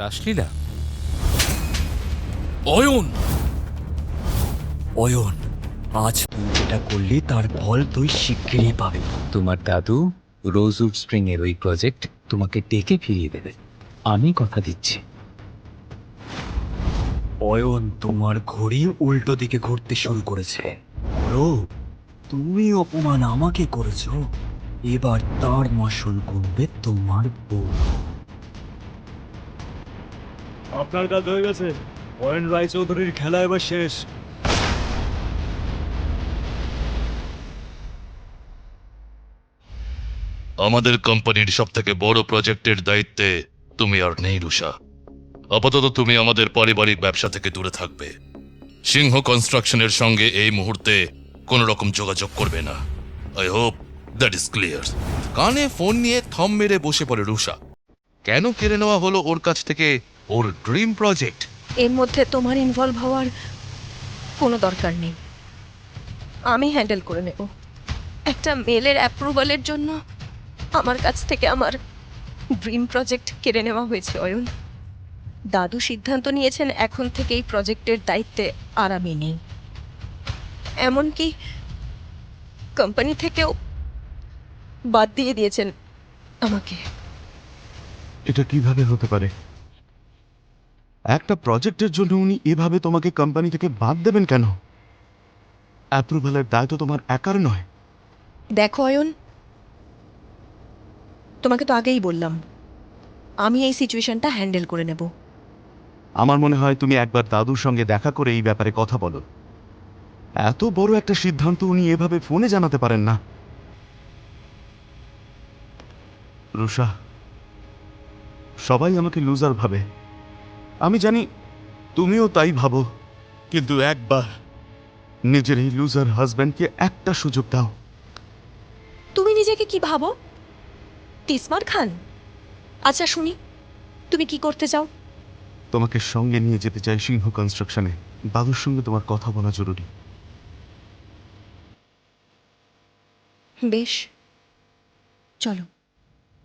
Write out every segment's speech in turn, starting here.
রাসলীলা? অয়ন, অয়ন, আজ তুই যেটা করলি তার ফল তুই শিগগিরই পাবি। তোমার দাদু রোজউড স্প্রিং এর ওই প্রজেক্ট তোমাকে ডেকে ফিরিয়ে দেবে, আমি কথা দিচ্ছি। অয়ন, তোমার ঘড়ি উল্টো দিকে ঘুরতে শুরু করেছে। বলো, তুমি অপমান আমাকে করেছো, এবার তার মাসুল করবে তোমার বউ। আপনার কাজ হয়ে গেছে। অয়ন রায়চৌধুরীর খেলা এবার শেষ। আমাদের কোম্পানির সবথেকে বড় প্রজেক্টের দায়িত্বে তুমি আর নেই রুষা। আপাতত তুমি আমাদের পারিবারিক ব্যবসা থেকে দূরে থাকবে। সিংহ কনস্ট্রাকশনের সঙ্গে এই মুহূর্তে কোনো রকম যোগাযোগ করবে না। I hope that is clear. কানে ফোন নিয়ে থম মেরে বসে পড়ে রুষা। কেন কেড়ে নেওয়া হলো ওর কাছ থেকে ওর ড্রিম প্রজেক্ট? এর মধ্যে তোমার ইনভলভ হওয়ার কোনো দরকার নেই, আমি হ্যান্ডেল করে নেব। একটা মেলের অ্যাপ্রুভালের জন্য আমার কাছ থেকে আমার ড্রিম প্রজেক্ট কেড়ে নেওয়া হয়েছে অয়ন। দাদু সিদ্ধান্ত নিয়েছেন এখন থেকে এই প্রজেক্টের দায়িত্বে আর আমি নেই। এমনকি কোম্পানি থেকেও বাদ দিয়ে দিয়েছেন আমাকে। এটা কিভাবে হতে পারে? একটা প্রজেক্টের জন্য উনি এভাবে তোমাকে কোম্পানি থেকে বাদ দেবেন কেন? অ্যাপ্রুভালের দায় তো তোমার একার নয়। দেখো অয়ন, তোমাকে তো আগেই বললাম আমি এই সিচুয়েশনটা হ্যান্ডেল করে নেব। আমার মনে হয় তুমি একবার দাদুর সঙ্গে দেখা করে এই ব্যাপারে কথা বলো। এত বড় একটা সিদ্ধান্ত উনি এভাবে ফোনে জানাতে পারেন না। রুষা, সবাই আমাকে লুজার ভাবে, আমি জানি তুমিও তাই ভাবো, কিন্তু একবার নিজের এই লুজার হাজব্যান্ডকে একটা সুযোগ দাও। তুমি নিজেকে কি ভাবো, তিসমার খান? আচ্ছা শুনি, তুমি কি করতে চাও? তোমাকে সঙ্গে নিয়ে যেতে চাই সিংহ কনস্ট্রাকশনে। দাদুর সঙ্গে তোমার কথা বলা জরুরি। বেশ, চলো।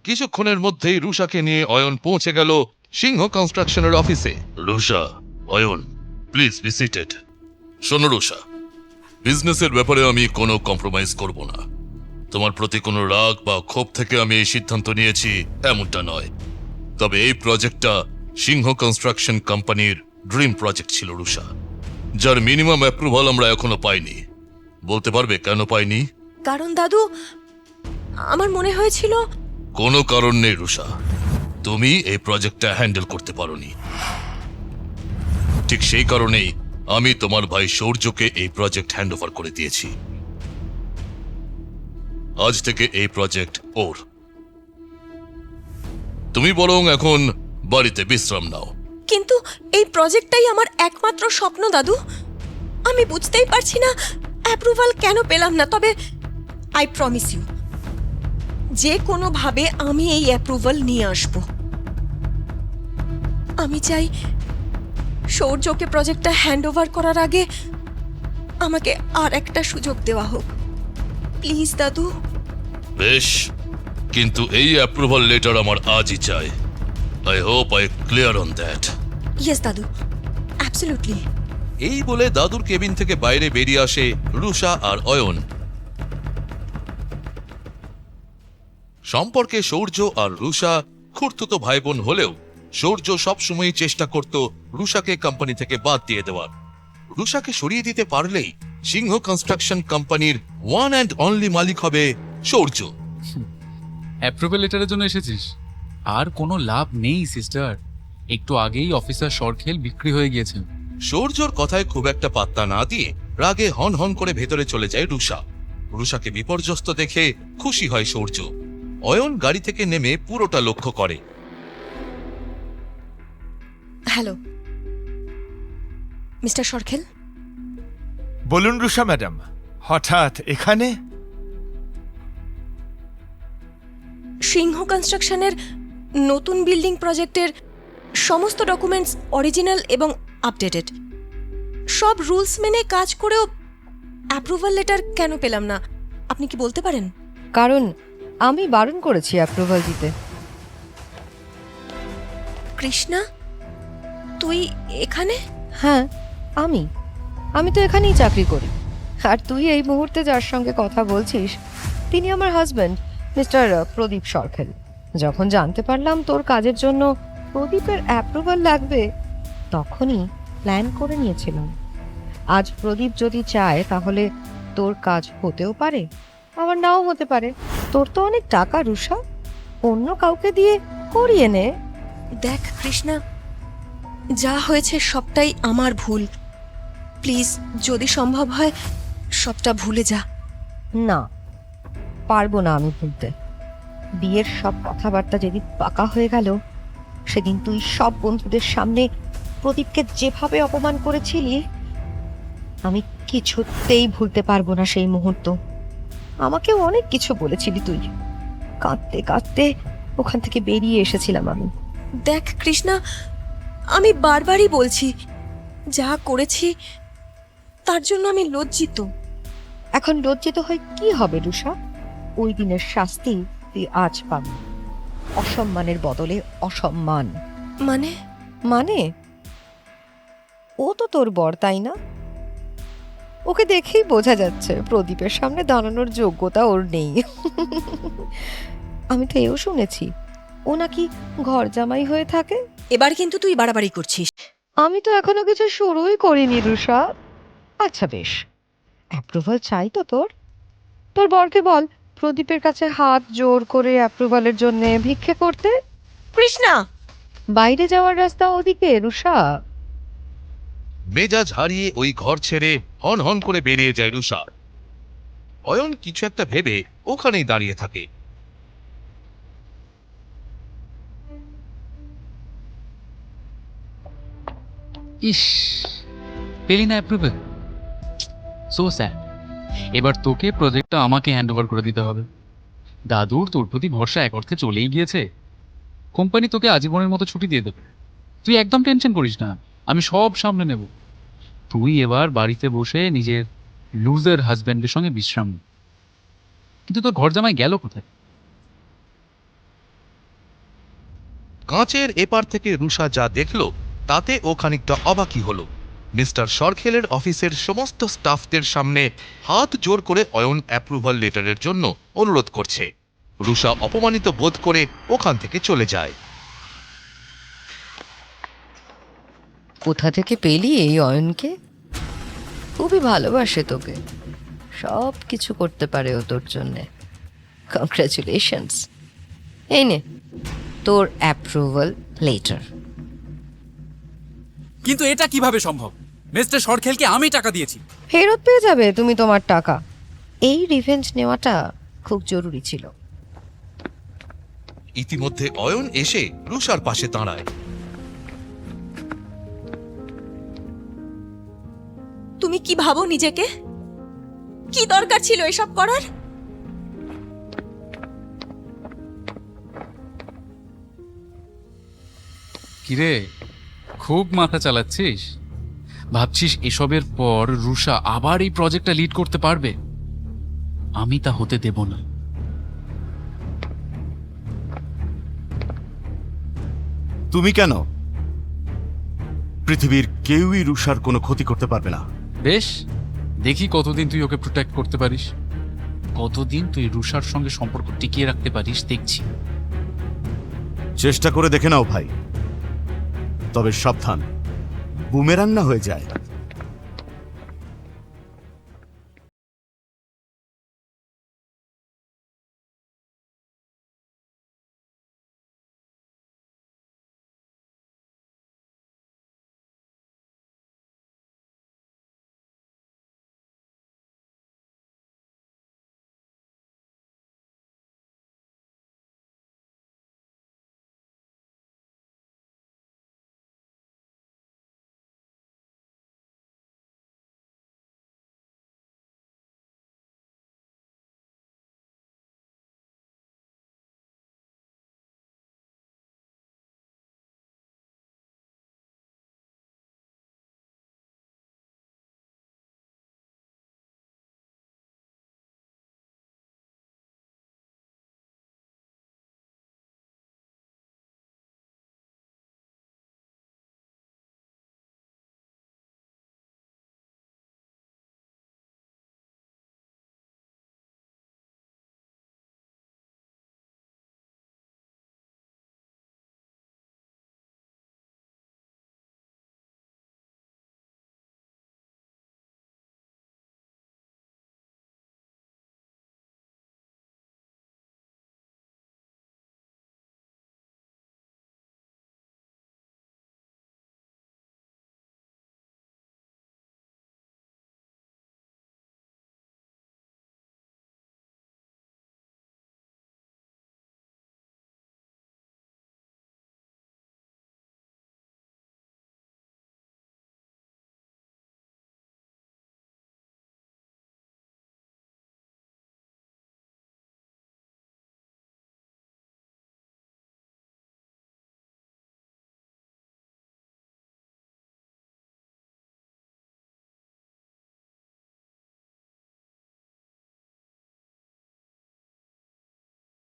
কিছুক্ষণের মধ্যেই রুষাকে নিয়ে অয়ন পৌঁছে গেল সিংহ কনস্ট্রাকশনের অফিসে। Rusha, Ayan, please be seated. শোনো রুষা, বিজনেসের ব্যাপারে আমি কোনো কম্প্রোমাইজ করব না। তোমার প্রতি কোনো রাগ বা ক্ষোভ থেকে আমি এই সিদ্ধান্ত নিয়েছি এমনটা নয়। তবে এই প্রজেক্টটা সিংহ কনস্ট্রাকশন কোম্পানির ড্রিম প্রজেক্ট ছিল রুষা, যার মিনিমাম অ্যাপ্রুভাল আমরা এখনো পাইনি। বলতে পারবে কেন পাইনি? কারণ দাদু, আমার মনে হয়েছিল। কোনো কারণ নেই রুষা, তুমি এই প্রজেক্টটা হ্যান্ডেল করতে পারোনি। ঠিক সেই কারণেই আমি তোমার ভাই সৌর্যকে এই প্রজেক্ট হ্যান্ড ওভার করে দিয়েছি। আজ থেকে এই প্রজেক্ট ওর। তুমি বরং এখন বাড়িতে বিশ্রাম নাও। কিন্তু এই প্রজেক্টটাই আমার একমাত্র স্বপ্ন দাদু। আমি বুঝতেই পারছি না অ্যাপ্রুভাল কেন পেলাম না। তবে আই প্রমিস ইউ, যে কোনোভাবে আমি এই অ্যাপ্রুভাল নিয়ে আসব। আমি চাই সৌর্যকে প্রজেক্টটা হ্যান্ড ওভার করার আগে আমাকে আর একটা সুযোগ দেওয়া হোক, প্লিজ দাদু। বেশ, কিন্তু এই অ্যাপ্রুভাল লেটার আমার আজই চাই। I hope I clear on that. Yes দাদু, অ্যাবসলিউটলি। এই বলে দাদুর কেবিন থেকে বাইরে বেরিয়ে আসে রুষা আর অয়ন। সম্পর্কে সৌর্য আর রুষা খুড়তুতো ভাই বোন হলেও সৌর্য সবসময় চেষ্টা করত রুষাকে কোম্পানি থেকে বাদ দিয়ে দেওয়ার। রুষাকে সরিয়ে দিতে পারলেই সিংহ কনস্ট্রাকশন কোম্পানির ওয়ান অ্যান্ড অনলি মালিক হবে সৌর্য। অ্যাপ্রুভাল লেটারের জন্য এসেছিস? আর কোনো লাভ নেই সিস্টার, একটু আগেই অফিসার সরখেল বিক্রি হয়ে গিয়েছেন। সৌর্যর কথায় খুব একটা পাত্তা না দিয়ে রাগে হন হন করে ভেতরে চলে যায় রুষা। রুষাকে বিপর্যস্ত দেখে খুশি হয় সৌর্য। অয়ন গাড়ি থেকে নেমে পুরোটা লক্ষ্য করে। Hello mister Sarkhel. বলুন রুষা ম্যাডাম, হঠাৎ এখানে? সিংহ কনস্ট্রাকশনের নতুন বিল্ডিং প্রজেক্টের সমস্ত ডকুমেন্টস অরিজিনাল এবং আপডেটেড। সব রুলস মেনে কাজ করেও অ্যাপ্রুভাল লেটার কেন পেলাম না, আপনি কি বলতে পারেন? কারণ আমি বারণ করেছি অ্যাপ্রুভাল দিতে। কৃষ্ণা, তুই এখানে? হ্যাঁ, আমি আমি তো এখানেই চাকরি করি। আর তুই এই মুহূর্তে যার সঙ্গে কথা বলছিস তিনি আমার হাজব্যান্ড, মিস্টার প্রদীপ সরখেল। যখন জানতে পারলাম তোর কাজের জন্য প্রদীপের অ্যাপ্রুভাল লাগবে, তখনই প্ল্যান করে নিয়েছিলাম। আজ প্রদীপ যদি চায় তাহলে তোর কাজ হতেও পারে, আবার নাও হতে পারে। তোর তো অনেক টাকা রুষা, অন্য কাউকে দিয়ে করিয়ে নে। দেখ কৃষ্ণা, যা হয়েছে সবটাই আমার ভুল। প্লিজ যদি সম্ভব হয় সবটা ভুলে যা। না, পারবো না আমি ভুলতে। বিয়ের সব কথাবার্তা যেদিন পাকা হয়ে গেল, সেদিন তুই সব বন্ধুদের সামনে প্রদীপকে যেভাবে অপমান করেছিলি, আমি কিছুতেই ভুলতে পারবো না সেই মুহূর্ত। আমাকেও অনেক কিছু বলেছিলি তুই। কাঁদতে কাঁদতে ওখান থেকে বেরিয়ে এসেছিলাম আমি। দেখ কৃষ্ণা, আমি বারবারই বলছি, যা করেছি তার জন্য আমি লজ্জিত। এখন লজ্জিত হয়ে কি হবে রুষা? ওই দিনের শাস্তি তুই আজ পাবি। অসম্মানের বদলে অসম্মান। মানে? মানে ও তো তোর বর, তাই না? ওকে দেখেই বোঝা যাচ্ছে প্রদীপের সামনে দাঁড়ানোর যোগ্যতা ওর নেই। আমি তো এও শুনেছি ও নাকি ঘর জামাই হয়ে থাকে। এবার কিন্তু তুই বাড়াবাড়ি করছিস। আমি তো এখনো কিছু শুরুই করিনি রুষা। আচ্ছা বেশ, অ্যাপ্রুভাল চাই তো তোর? তোর বরকে বল প্রদীপের কাছে হাত জোর করে অ্যাপ্রুভালের জন্য ভিক্ষে করতে। কৃষ্ণা! বাইরে যাওয়ার রাস্তা ওদিকে রুষা। মেজাজ হারিয়ে ওই ঘর ছেড়ে হন হন করে বেরিয়ে যায় রুষা। অয়ন কিছু একটা ভেবে ওখানেই দাঁড়িয়ে থাকে। ইস, পেলি না অ্যাপ্রুভেল? So sad. এবার তোকে প্রজেক্টটা আমাকে হ্যান্ড ওভার করে দিতে হবে। দাদুর তোর প্রতি ভরসা এক অর্থে চলেই গিয়েছে। কোম্পানি তোকে আজীবনের মতো ছুটি দিয়ে দেবে। তুই একদম টেনশন করিস না, আমি সব সামলে নেব। তুই এবার বাড়িতে বসে নিজের লুজার হাজব্যান্ডের সঙ্গে বিশ্রাম নে। কিন্তু তোর ঘর জামাই গেল কোথায়? কাঁচের এপার থেকে রুষা যা দেখল তাতে ও খানিকটা অবাকই হলো। মিস্টার সরখেলের অফিসের সমস্ত স্টাফদের সামনে হাত জোর করে অয়ন অ্যাপ্রুভাল লেটারের জন্য অনুরোধ করছে। রুষা অপমানিত বোধ করে ওখান থেকে চলে যায়। কোথা থেকে পেলি এই অয়নকে? খুবই ভালোবাসে তোকে, সব কিছু করতে পারে ও তোর জন্যে। কংগ্রাচুলেশনস। এই নে তোর অ্যাপ্রুভাল লেটার। কিন্তু এটা কিভাবে সম্ভব? মিস্টার সরখেলকে আমি টাকা দিয়েছি। ফেরত পেয়ে যাবে তুমি তোমার টাকা। এই রিভেঞ্জ নেওয়াটা খুব জরুরি ছিল। ইতিমধ্যে অয়ন এসে রুষার পাশে দাঁড়ায়। তুমি কি ভাবো নিজেকে? কি দরকার ছিল এসব করার? কিরে, খুব মাথা চালাচ্ছিস? ভাবছিস এসবের পর রুষা আবার এই প্রজেক্টটা লিড করতে পারবে? আমি তা হতে দেব না। তুমি কেন? পৃথিবীর কেউই রুষার কোনো ক্ষতি করতে পারবে না। বেশ, দেখি কতদিন তুই ওকে প্রোটেক্ট করতে পারিস, কতদিন তুই রুষার সঙ্গে সম্পর্ক টিকিয়ে রাখতে পারিস দেখছি। চেষ্টা করে দেখে নাও ভাই, তবে সাবধান, বুমেরাং না হয়ে যায়।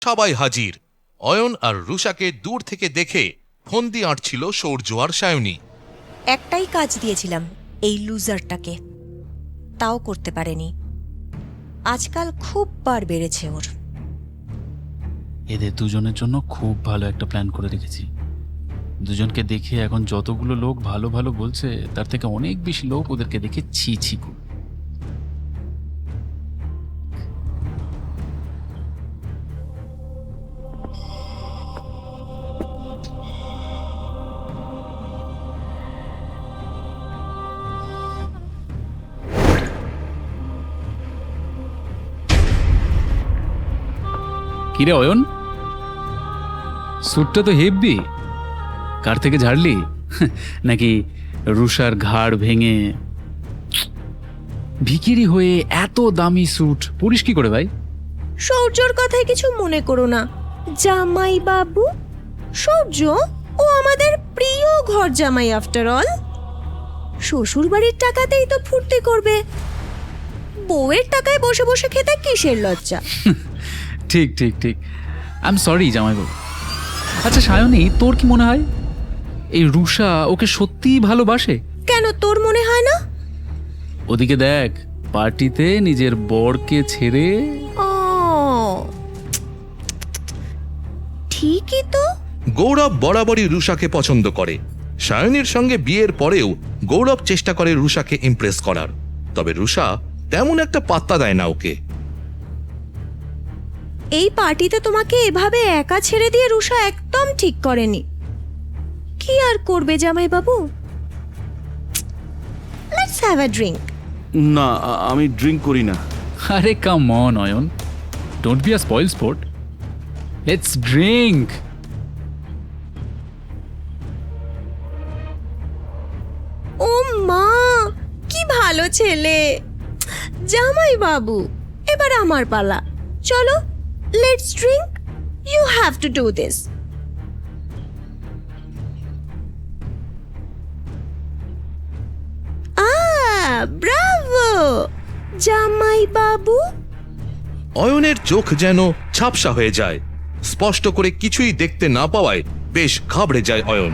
সবাই হাজির। অয়ন আর রুষাকে দূর থেকে দেখে ফন্দি আঁটছিল সৌর্য আর সায়নী। একটাই কাজ দিয়েছিলাম এই লুজারটাকে, তাও করতে পারেনি। আজকাল খুব বার বেড়েছে ওর। এদের দুজনের জন্য খুব ভালো একটা প্ল্যান করে রেখেছি। দুজনকে দেখে এখন যতগুলো লোক ভালো ভালো বলছে, তার থেকে অনেক বেশি লোক ওদেরকে দেখে ছি ছি করবে। কিরে অয়ন, স্যুটটা তো হেভি। কার থেকে ঝাড়লি? নাকি রুষার ঘাড় ভেঙে? ভিখিরি হয়ে এত দামি স্যুট পরিস কি করে ভাই? সৌর্যর কথায় কিছু মনে করো না জামাই বাবু। সৌর্য ও আমাদের প্রিয় ঘর জামাই, আফটার অল। শ্বশুর বাড়ির টাকাতেই তো ফুর্তি করবে, বউয়ের টাকায় বসে বসে খেতে কিসের লজ্জা? ঠিক ঠিক ঠিক, আই এম সরি জামাইবাবু। আচ্ছা সায়নী, তোর কি মনে হয় এই রুষা ওকে সত্যিই ভালোবাসে? কেন তোর মনে হয় না? ওদিকে দেখ, পার্টিতে নিজের বরকে ছেড়ে। ও ঠিকই তো। গৌরব বরাবরই রুষাকে পছন্দ করে। সায়নীর সঙ্গে বিয়ের পরেও গৌরব চেষ্টা করে রুষাকে ইমপ্রেস করার, তবে রুষা তেমন একটা পাত্তা দেয় না ওকে। এই পার্টিতে তোমাকে এভাবে একা ছেড়ে দিয়ে রুষা একদম ঠিক করেনি। কি আর করবে জামাই বাবু? Let's have a drink. না, আমি ড্রিঙ্ক করি না। আরে come on Ayan, don't be a spoil sport, let's drink. ও মা, কি ভালো ছেলে জামাই বাবু। এবার আমার পালা, চলো let's drink. You have to do this. Bravo জামাই বাবু। অয়নের চোখ যেন ঝাপসা হয়ে যায়। স্পষ্ট করে কিছুই দেখতে না পাওয়ায় বেশ ঘাবড়ে যায় অয়ন।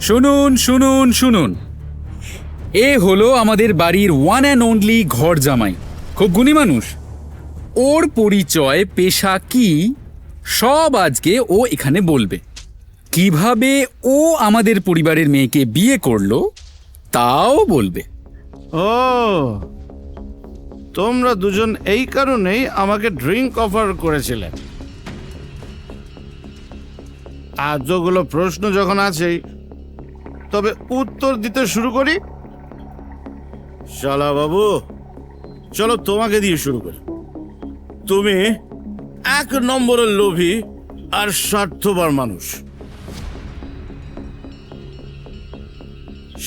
শুনুন শুনুন শুনুন, এ হলো আমাদের বাড়ির ওয়ান অ্যান্ড অনলি ঘর জামাই। খুব গুণী মানুষ। ওর পরিচয়, পেশা কি, সব আজকে ও এখানে বলবে। কিভাবে ও আমাদের পরিবারের মেয়েকে বিয়ে করলো তাও বলবে। ও, তোমরা দুজন এই কারণেই আমাকে ড্রিঙ্ক অফার করেছিলে। এতগুলো প্রশ্ন যখন আছেই, তবে উত্তর দিতে শুরু করি। শালা বাবু, চলো তোমাকে দিয়ে শুরু করি। তুমি এক নম্বরের লোভী আর স্বার্থপর মানুষ।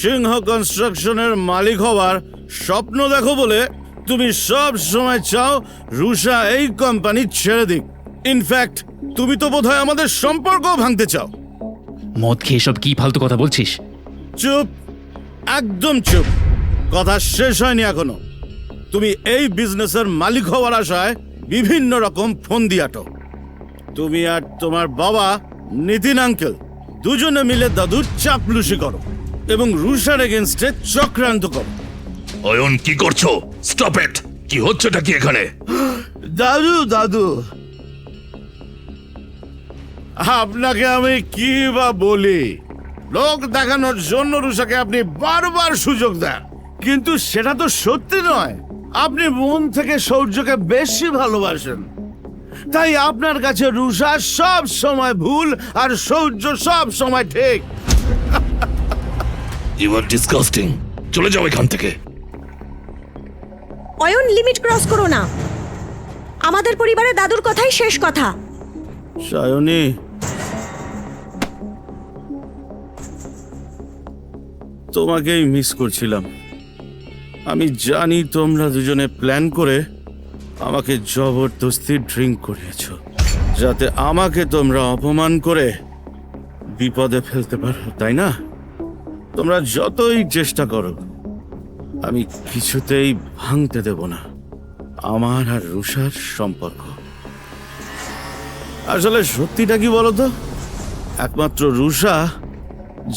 সিংহ কনস্ট্রাকশনের মালিক হওয়ার স্বপ্ন দেখো বলে তুমি সব সময় চাও রুষা এই কোম্পানি ছেড়ে দিক। ইনফ্যাক্ট তুমি তো বোধহয় আমাদের সম্পর্কও ভাঙতে চাও। মদ খেয়ে সব কি ফালতু কথা বলছিস? চুপ, একদম চুপ। কথা শেষ হয়নি এখনো। তুমি এই বিজনেসের মালিক হওয়ার আশায় বিভিন্ন রকম ফন্দি আটো। তুমি আর তোমার বাবা নিতিন আঙ্কেল দুজনে মিলে দাদুর চাপলুসি করো এবং রুষার এগেনস্টে চক্রান্ত করো। অয়ন, কি করছো? Stop it! কি হচ্ছেটা কি এখানে? দাদু দাদু, আপনাকে আমি কি বা বলি? লোক দেখানোর জন্য রুষাকে আপনি বারবার সুযোগ দেন, কিন্তু সেটা তো সত্যি নয়। আপনি মন থেকে সৌর্যকে বেশি ভালোবাসেন, তাই আপনার কাছে রুষা সব সময় ভুল আর সৌর্য সব সময় ঠিক। You are disgusting. চলে যাও এখান থেকে। অয়ন, লিমিট ক্রস করো না। আমাদের পরিবারে দাদুর কথাই শেষ কথা। সায়নী, তোমাকেই মিস করছিলাম। আমি জানি তোমরা দুজনে প্ল্যান করে আমাকে জবরদস্তি ড্রিঙ্ক করিয়েছ, যাতে আমাকে তোমরা অপমান করে বিপদে ফেলতে পারো, তাই না? তোমরা যতই চেষ্টা করো, আমি কিছুতেই ভাঙতে দেব না আমার আর রুষার সম্পর্ক। আসলে সত্যিটা কি বলতো, একমাত্র রুষা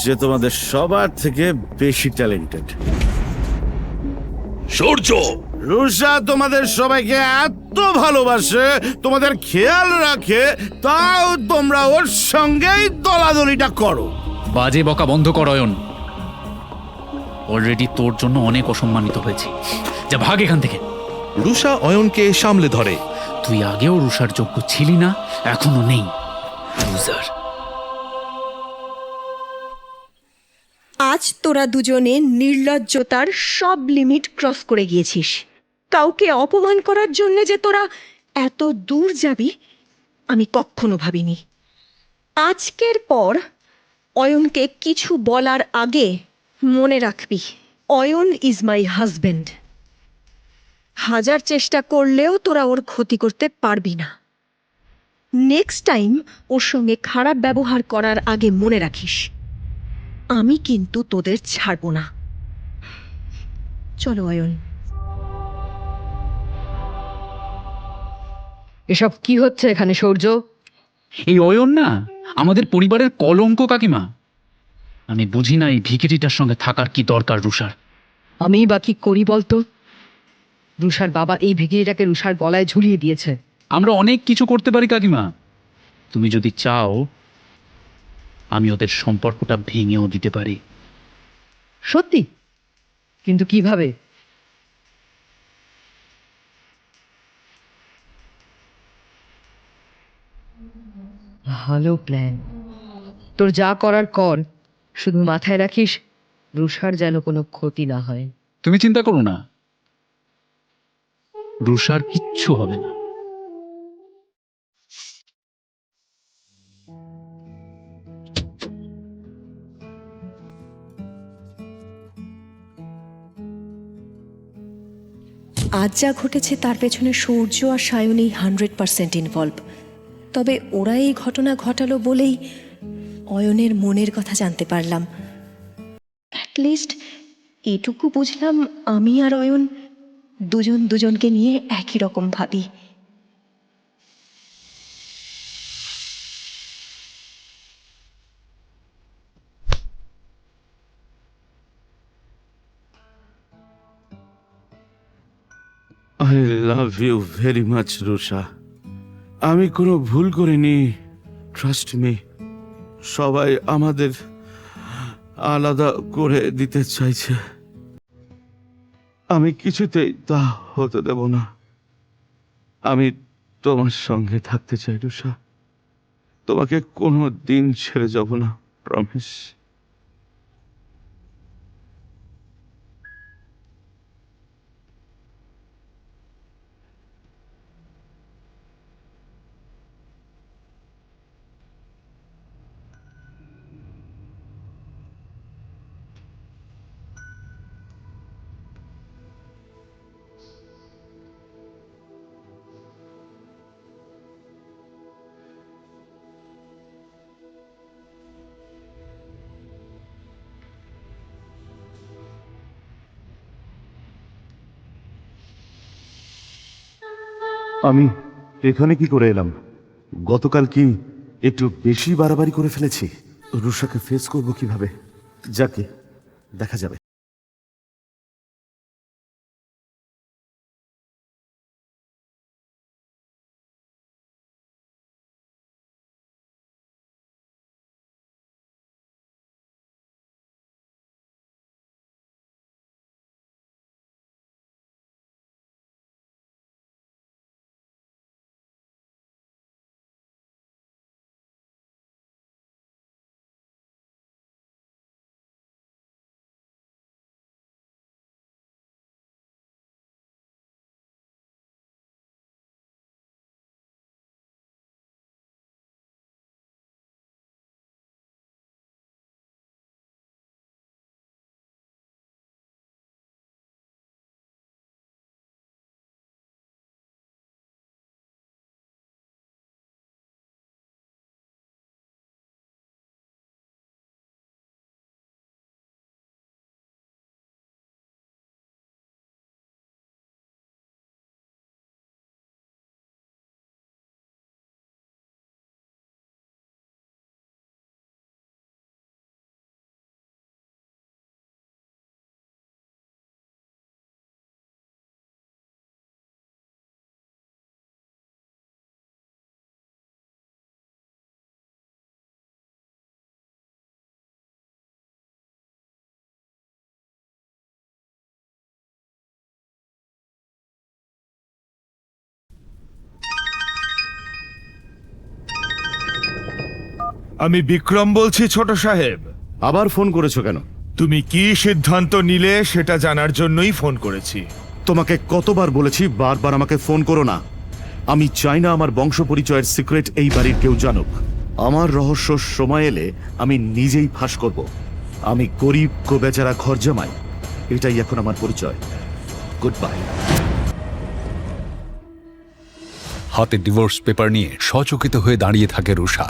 যে তোমাদের সবার থেকে বেশি ট্যালেন্টেড। সূর্য, রুষা তোমাদের সবাইকে এত ভালোবাসে, তোমাদের খেয়াল রাখে, তাও তোমরা ওর সঙ্গেই দলাদলিটা করো। বাজে বকা বন্ধ কর অয়ন। অলরেডি তোর জন্য অনেক অসম্মানিত হয়েছি। যা ভাগ এখান থেকে। রুষা অয়নকে সামলে ধরে। তুই আগেও রুষার যোগ্য ছিলি না, এখনো নেই। লুজার। আজ তোরা দুজনে নির্লজ্জতার সব লিমিট ক্রস করে গিয়েছিস। কাউকে অপমান করার জন্য যে তোরা এত দূর যাবি আমি কখনো ভাবিনি। আজকের পর অয়নকে কিছু বলার আগে মনে রাখবি, অয়ন ইজ মাই হাজব্যান্ড। হাজার চেষ্টা করলেও তোরা ওর ক্ষতি করতে পারবি না। নেক্সট টাইম ওর সঙ্গে খারাপ ব্যবহার করার আগে মনে রাখিস, আমি কিন্তু তোদের ছাড়ব না। চলো অয়ন। এসব কি হচ্ছে এখানে সূর্য? এই অয়ন না আমাদের পরিবারের কলঙ্ক কাকিমা। আমি বুঝি না এই ভিখিরিটার সঙ্গে থাকার কি দরকার রুষার। আমি বা কি করি বলতো? রুষার বাবা এই ভিখিরিটাকে রুষার গলায় ঝুলিয়ে দিয়েছে। আমরা অনেক কিছু করতে পারি কাকিমা। তুমি যদি চাও আমি ওদের সম্পর্কটা ভেঙেও দিতে পারি। সত্যি? কিন্তু কিভাবে? ভালো প্ল্যান। তোর যা করার কর, শুধু মাথায় রাখিস রুষার যেন কোনো ক্ষতি না হয়। তুমি চিন্তা করো না, রুষার কিচ্ছু হবে না। আজ যা ঘটেছে তার পেছনে সূর্য আর সায়নী 100% ইনভলভ। তবে ওরা এই ঘটনা ঘটালো বলেই অয়নের মনের কথা জানতে পারলাম। অ্যাটলিস্ট এটুকু বুঝলাম আমি আর অয়ন দুজন দুজনকে নিয়ে একই রকম ভাবি। I love you very much Rusha. আমি কোনো ভুল করিনি, ট্রাস্ট মি। সবাই আমাদের আলাদা করে দিতে চাইছে, আমি কিছুতেই তা হতে দেব না। আমি তোমার সঙ্গে থাকতে চাই রুষা, তোমাকে কোনো দিন ছেড়ে যাব না, প্রমিস। আমি এখানে কি করে এলাম? গতকাল কি একটু বেশি বাড়াবাড়ি করে ফেলেছি? রুষাকে ফেস করবো কিভাবে? যাকে দেখা যাবে। আমি বিক্রম বলছি ছোট সাহেব। আবার ফোন করেছো কেন? তুমি কি সিদ্ধান্ত নিলে সেটা জানার জন্যই ফোন করেছি। তোমাকে কতবার বলেছি বারবার আমাকে ফোন করো না। আমি চাই না আমার বংশ পরিচয়ের সিক্রেট এই বাড়ির কেউ জানুক। আমার রহস্য সময় এলে আমি নিজেই ফাঁস করব। আমি গরিব বেচারা ঘর জামাই, এটাই এখন আমার পরিচয়। Good bye. হাতে ডিভোর্স পেপার নিয়ে সচকিত হয়ে দাঁড়িয়ে থাকে রুষা।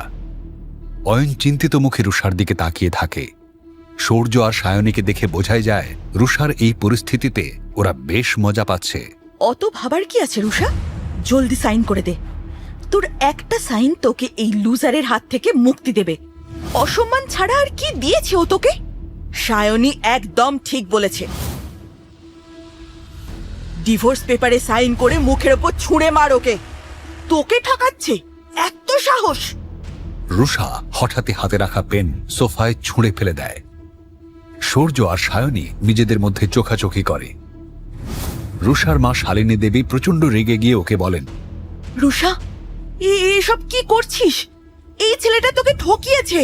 অয়ন চিন্তিত মুখে রুষার দিকে তাকিয়ে থাকে। সূর্য আর সায়নীকে দেখে বোঝাই যায় রুষার এই পরিস্থিতিতে ওরা বেশ মজা পাচ্ছে। অত ভাবার কি আছে রুষা? জলদি সাইন করে দে। তোর একটা সাইন তোকে এই লুজারের হাত থেকে মুক্তি দেবে। অসম্মান ছাড়া আর কি দিয়েছে ও তোকে? সায়নী একদম ঠিক বলেছে। ডিভোর্স পেপারে সাইন করে মুখের ওপর ছুঁড়ে মার ওকে। তোকে ঠকাচ্ছে, এত সাহস! রুষা হঠাৎই হাতে রাখা পেন সোফায় ছুঁড়ে ফেলে দেয়। সূর্য আর সায়নী নিজেদের মধ্যে চোখাচোখি করে। রুষার মা শালিনী দেবী প্রচন্ড রেগে গিয়ে ওকে বলেন, রুষা, এসব কি করছিস? এই ছেলেটা তোকে ঠকিয়েছে।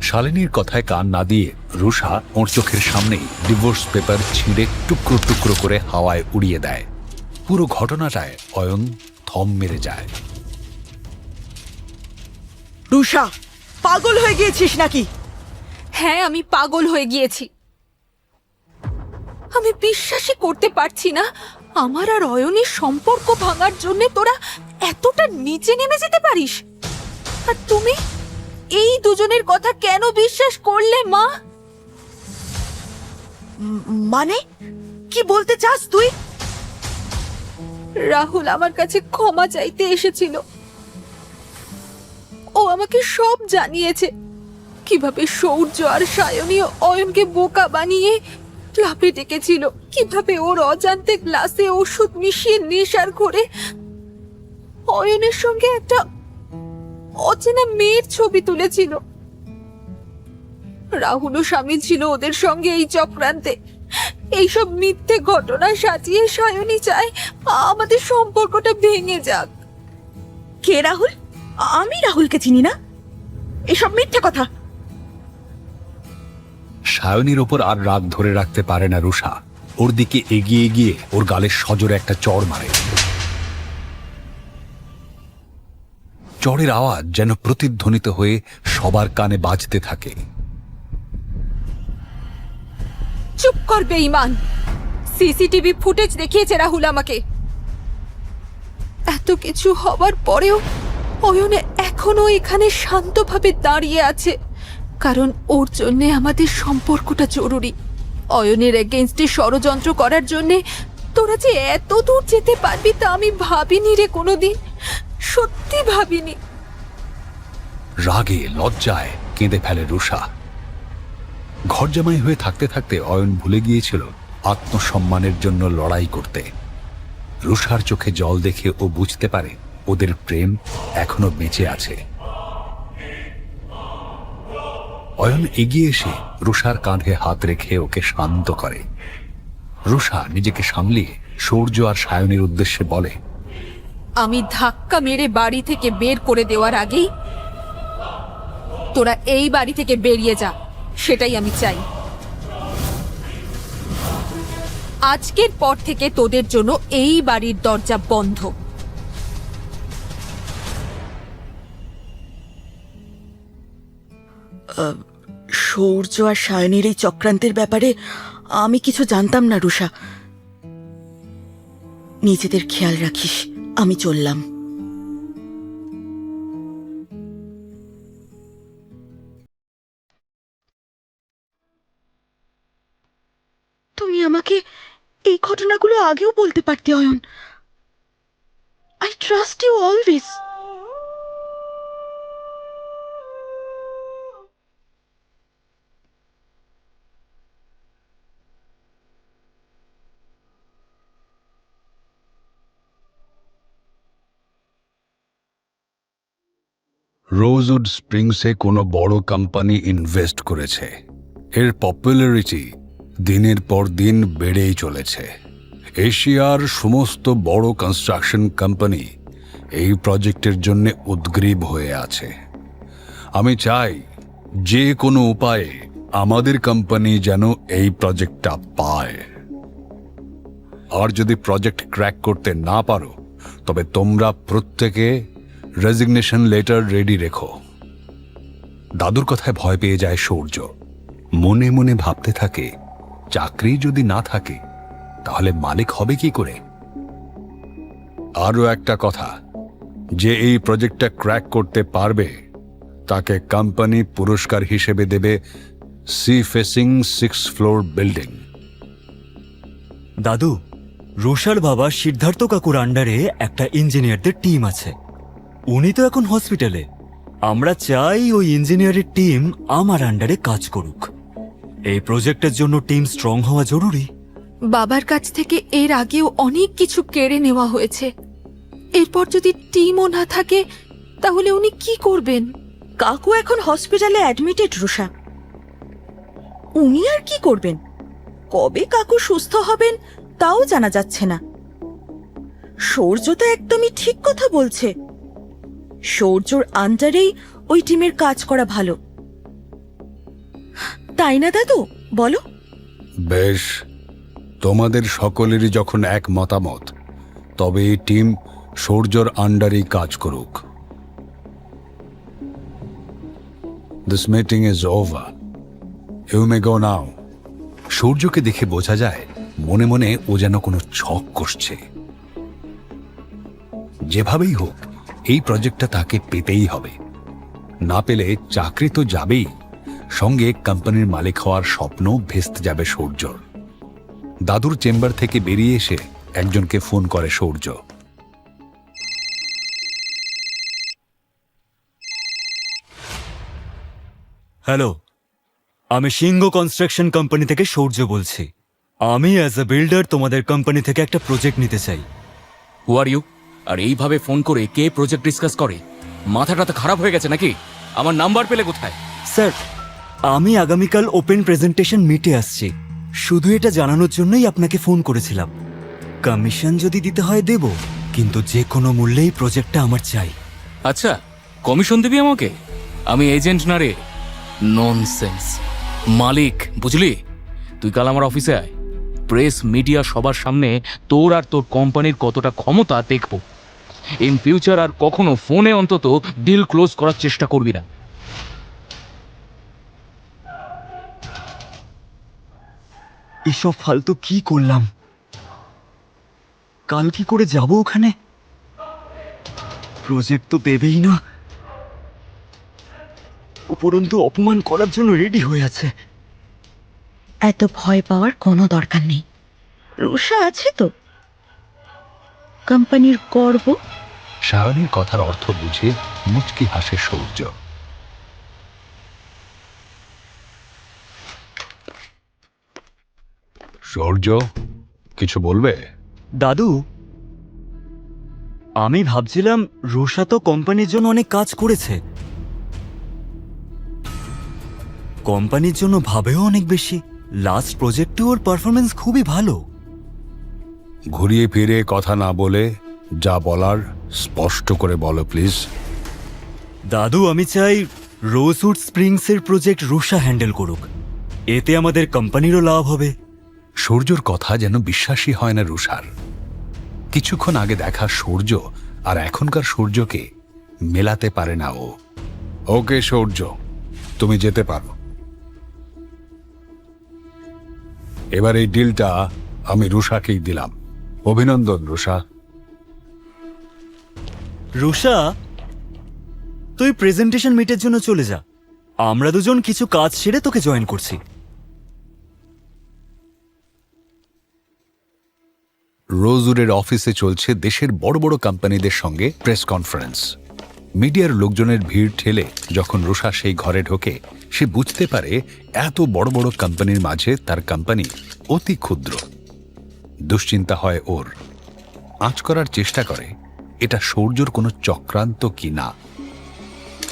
শালিনীর কথায় কান না দিয়ে রুষা ওর চোখের সামনেই ডিভোর্স পেপার ছিঁড়ে টুকরো টুকরো করে হাওয়ায় উড়িয়ে দেয়। পুরো ঘটনাটায় অয়ন থম মেরে যায়। রুষা, পাগল হয়ে গিয়েছিস নাকি? হ্যাঁ, আমি পাগল হয়ে গিয়েছি। আমি বিশ্বাসই করতে পারছি না আমার আর অয়নের সম্পর্ক ভাঙার জন্য তোরা এতটা নিচে নেমে যেতে পারিস। আর তুমি এই দুজনের কথা কেন বিশ্বাস করলে মা? মানে কি বলতে চাস তুই? রাহুল আমার কাছে ক্ষমা চাইতে এসেছিল। ও আমাকে সব জানিয়েছে, কিভাবে সূর্য আর সায়নী অয়নকে বোকা বানিয়ে ক্লাবে ডেকেছিল, কিভাবে ওর অজান্তে গ্লাসে ওষুধ মিশিয়ে নেশার ঘরে অয়নের সঙ্গে একটা অচেনা মেয়ের ছবি তুলেছিল। রাহুলও সামিল ছিল ওদের সঙ্গে এই চক্রান্তে। এইসব মিথ্যে ঘটনা সাজিয়ে সায়নী চায় আমাদের সম্পর্কটা ভেঙে যাক। কে রাহুল? আমি রাহুলকে চিনি না। এসব মিথ্যে কথা। সায়নীর ওপর আর রাগ ধরে রাখতে পারে না রুষা। ওর দিকে এগিয়ে গিয়ে ওর গালে সজোরে একটা চড় মারে। চড়ের আওয়াজ যেন প্রতিধ্বনিত হয়ে সবার কানে বাজতে থাকে। চুপ কর বেঈমান! সিসিটিভি ফুটেজ দেখিয়েছে রাহুল আমাকে। এত কিছু হবার পরেও অয়ন এখনো এখানে শান্তভাবে দাঁড়িয়ে আছে, কারণ ওর জন্য আমাদের সম্পর্কটা জরুরি। অয়নের এগেইনস্টে ষড়যন্ত্র করার জন্য তোরা যে এত দূর যেতে পারবি তা আমি ভাবিনি রে কোনোদিন, সত্যি ভাবিনি। রাগে লজ্জায় কেঁদে ফেলে রুষা। ঘর জামাই হয়ে থাকতে থাকতে অয়ন ভুলে গিয়েছিল আত্মসম্মানের জন্য লড়াই করতে। রুষার চোখে জল দেখে ও বুঝতে পারে ওদের প্রেম এখনো বেঁচে আছে। অয়ন এগিয়ে এসে রুষার কাঁধে হাত রেখে ওকে শান্ত করে। রুষা নিজেকে সামলিয়ে সূর্য আর সায়নীর উদ্দেশ্যে বলে, আমি ধাক্কা মেরে বাড়ি থেকে বের করে দেওয়ার আগেই তোরা এই বাড়ি থেকে বেরিয়ে যা, সেটাই আমি চাই। আজকের পর থেকে তোদের জন্য এই বাড়ির দরজা বন্ধ। সূর্য আর সায়নীর এই চক্রান্তের ব্যাপারে আমি কিছু জানতাম না রুষা। নিজেদের খেয়াল রাখিস, আমি চললাম। তুমি আমাকে এই ঘটনাগুলো আগেও বলতে পারতে Ayan. I trust you always. Rosewood স্প্রিংসে কোনো বড় কোম্পানি ইনভেস্ট করেছে। এর পপুলারিটি দিনের পর দিন বেড়েই চলেছে। এশিয়ার সমস্ত বড় কনস্ট্রাকশন কোম্পানি এই প্রজেক্টের জন্য উদ্গ্রীব হয়ে আছে। আমি চাই যে কোনো উপায়ে আমাদের কোম্পানি যেন এই প্রজেক্টটা পায়। আর যদি প্রজেক্ট ক্র্যাক করতে না পারো তবে তোমরা প্রত্যেকে রেজিগনেশন লেটার রেডি রেখো। দাদুর কথায় ভয় পেয়ে যায় সূর্য। মনে মনে ভাবতে থাকে, চাকরি যদি না থাকে তাহলে মালিক হবে কি করে। আরও একটা কথা, যে এই প্রজেক্টটা ক্র্যাক করতে পারবে তাকে কোম্পানি পুরস্কার হিসেবে দেবে সি ফেসিং 6 ফ্লোর বিল্ডিং। দাদু, রুষার বাবা সিদ্ধার্থ কাকুর আন্ডারে একটা ইঞ্জিনিয়ারদের টিম আছে। উনি তো এখন হসপিটালে। আমরা চাই ওই ইঞ্জিনিয়ারের টিম আমার আন্ডারে কাজ করুক। এই প্রজেক্টের জন্য টিম স্ট্রং হওয়া জরুরি। বাবার কাছ থেকে এর আগেও অনেক কিছু কেড়ে নেওয়া হয়েছে। এরপর যদি টিমও না থাকে তাহলে উনি কি করবেন? কাকু এখন হসপিটালে অ্যাডমিটেড রুষা। উনি আর কি করবেন? কবে কাকু সুস্থ হবেন তাও জানা যাচ্ছে না। সূর্য তো একদমই ঠিক কথা বলছে। সূর্যর আন্ডারেই ওই টিমের কাজ করা ভালো, তাই না দাদু, বলো? বেশ, তোমাদের সকলেরই যখন এক মতামত, তবে এই টিম সূর্যর আন্ডারেই কাজ করুক। This meeting is over, you may go now. সূর্যকে দেখে বোঝা যায় মনে মনে ও যেন কোনো ছক কষছে। যেভাবেই হোক এই প্রজেক্টটা তাকে পেতেই হবে। না পেলে চাকরি তো যাবেই, সঙ্গে কোম্পানির মালিক হওয়ার স্বপ্ন ভেস্তে যাবে সূর্যর। দাদুর চেম্বার থেকে বেরিয়ে এসে একজনকে ফোন করে সূর্য। হ্যালো, আমি সিংহ কনস্ট্রাকশন কোম্পানি থেকে সূর্য বলছি। আমি অ্যাজ এ বিল্ডার তোমাদের কোম্পানি থেকে একটা প্রজেক্ট নিতে চাই। হু আর ইউ? আর এইভাবে ফোন করে কে প্রজেক্ট ডিসকাস করে? মাথাটা তো খারাপ হয়ে গেছে নাকি? আমার নাম্বার পেলে কোথায়? স্যার, আমি আগামীকাল ওপেন প্রেজেন্টেশন মিটে আসছি। শুধু এটা জানানোর জন্যই আপনাকে ফোন করেছিলাম। কমিশন যদি দিতে হয় দেব, কিন্তু যে কোনো মূল্যেই প্রজেক্টটা আমার চাই। আচ্ছা, কমিশন দিবি আমাকে? আমি এজেন্ট না রে, ননসেন্স। মালিক, বুঝলি? তুই কাল আমার অফিসে আয়। প্রেস মিডিয়া সবার সামনে তোর আর তোর কোম্পানির কতটা ক্ষমতা দেখব। ইন ফিউচার আর কখনো ফোনে অন্তত ডিল ক্লোজ করার চেষ্টা করবি না। এসব ফালতু কি করলাম? কাল কি করে যাব ওখানে? প্রজেক্ট তো দেবেই না, উপরন্তু অপমান করার জন্য রেডি হয়ে আছে। এত ভয় পাওয়ার কোনো দরকার নেই। রুষা আছে তো, কোম্পানির গর্ব। সায়নীর কথার অর্থ বুঝে মুচকি হাসে সূর্য। সূর্য, কিছু বলবে? দাদু, আমি ভাবছিলাম রুষা তো কোম্পানির জন্য অনেক কাজ করেছে, কোম্পানির জন্য ভাবেও অনেক বেশি। লাস্ট প্রজেক্টে ওর পারফরমেন্স খুবই ভালো। ঘুরিয়ে ফিরে কথা না বলে যা বলার স্পষ্ট করে বলো প্লিজ। দাদু, আমি চাই রোজউড স্প্রিংসের প্রজেক্ট রুষা হ্যান্ডেল করুক। এতে আমাদের কোম্পানিরও লাভ হবে। সূর্যর কথা যেন বিশ্বাসই হয় না রুষার। কিছুক্ষণ আগে দেখা সূর্য আর এখনকার সূর্যকে মেলাতে পারে না ও। ওকে সূর্য, তুমি যেতে পারো। এবার এই ডিলটা আমি রুষাকেই দিলাম। অভিনন্দন রুষা। রুষা, তুই প্রেজেন্টেশন মিটের জন্য চলে যা। আমরা দুজন কিছু কাজ সেরে তোকে জয়েন করছি। রোজউডের অফিসে চলছে দেশের বড় বড় কোম্পানিদের সঙ্গে প্রেস কনফারেন্স। মিডিয়ার লোকজনের ভিড় ঠেলে যখন রুষা সেই ঘরে ঢোকে, সে বুঝতে পারে এত বড় বড় কোম্পানির মাঝে তার কোম্পানি অতি ক্ষুদ্র। দুশ্চিন্তা হয় ওর। আঁচ করার চেষ্টা করে এটা সূর্যর কোনো চক্রান্ত কি না।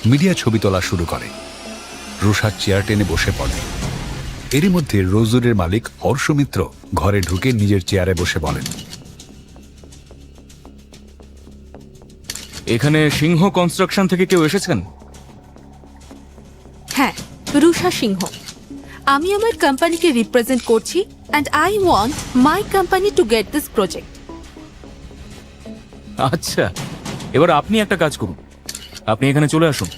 মিডিয়া ছবি তোলা শুরু করে। রুষা চেয়ার টেনে বসে পড়ে। এরই মধ্যে রোজউডের মালিক হর্ষ মিত্র ঘরে ঢুকে নিজের চেয়ারে বসে বলেন, এখানে সিংহ কনস্ট্রাকশন থেকে কেউ এসেছেন? রুষা সিংহ। আমি আমার কোম্পানিকে রিপ্রেজেন্ট করছি and I want my company to get this project. আচ্ছা, এবার আপনি একটা কাজ করুন, আপনি এখানে চলে আসুন,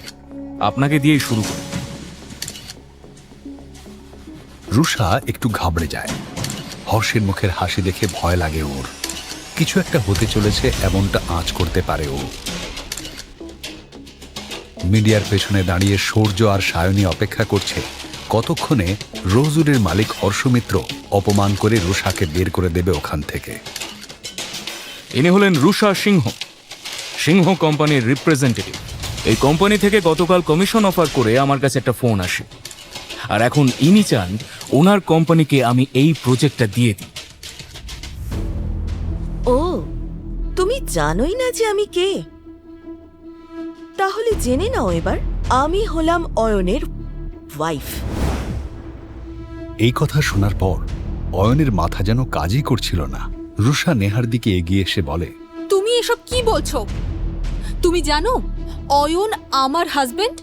আপনাকে দিয়েই শুরু করুন। রুষা একটু ঘাবড়ে যায়। হর্ষের মুখের হাসি দেখে ভয় লাগে ওর। কিছু একটা হতে চলেছে এমনটা আঁচ করতে পারে ও। মিডিয়ার পেছনে দাঁড়িয়ে সূর্য আর সায়নী অপেক্ষা করছে কতক্ষণে রোজুরের মালিক হর্ষমিত্র অপমান করে রুষাকে বের করে দেবে ওখান থেকে। ইনি হলেন রুষা সিংহ, সিংহ কোম্পানির রিপ্রেজেন্টেটিভ। এই কোম্পানি থেকে গতকাল কমিশন অফার করে আমার কাছে একটা ফোন আসে, আর এখন ইনি চান ওনার কোম্পানিকে আমি এই প্রজেক্টটা দিয়ে দিই। ও, তুমি জানোই না যে আমি কে? তাহলে জেনে নাও এবার, আমি হলাম অয়নের ওয়াইফ। এই কথা শোনার পর অয়নের মাথা যেন কাজই করছিল না। রুষা নেহার দিকে এগিয়ে এসে বলে, তুমি এসব কি বলছো? তুমি জানো অয়ন আমার হাজবেন্ড?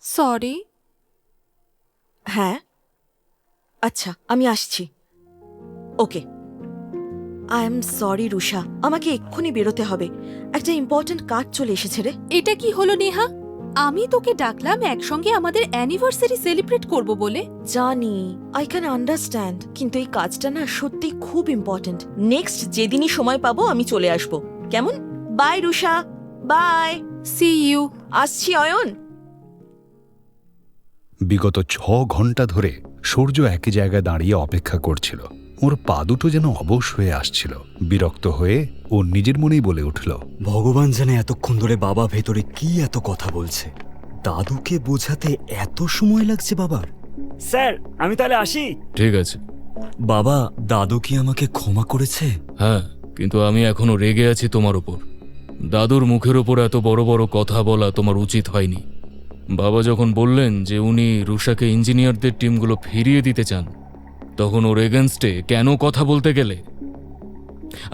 সরি। হ্যাঁ, আচ্ছা, আমি আসছি। ওকে। আই এম সরি রুষা, আমাকে এক্ষুনি বেরোতে হবে, একটা ইম্পর্ট্যান্ট কাজ চলে এসেছে রে। এটা কি হলো নেহা? আমি তোকে ডাকলাম একসঙ্গে আমাদের অ্যানিভার্সারি সেলিব্রেট করব বলে। জানি, আই ক্যান আন্ডারস্ট্যান্ড, কিন্তু এই কাজটা না সত্যি খুব ইম্পর্ট্যান্ট। নেক্সট যেদিনই সময় পাবো আমি চলে আসব, কেমন? By Rusha, by. C you. আসছি অয়ন। বিগত 6 ঘন্টা ধরে সূর্য একই জায়গায় দাঁড়িয়ে অপেক্ষা করছিল। ওর পা দুটো যেন অবশ হয়ে আসছিল। বিরক্ত হয়ে ও নিজের মনেই বলে উঠল, ভগবান জানে এতক্ষণ ধরে বাবা ভেতরে কি এত কথা বলছে। দাদুকে বোঝাতে এত সময় লাগছে বাবার। স্যার, আমি তাহলে আসি। ঠিক আছে। বাবা, দাদু কি আমাকে ক্ষমা করেছে? হ্যাঁ, কিন্তু আমি এখনো রেগে আছি তোমার উপর। দাদুর মুখের ওপর এত বড় বড় কথা বলা তোমার উচিত হয়নি। বাবা যখন বললেন যে উনি রুষাকে ইঞ্জিনিয়ারদের টিমগুলো ফিরিয়ে দিতে চান, তখন ওর এগেনস্টে কেন কথা বলতে গেলে?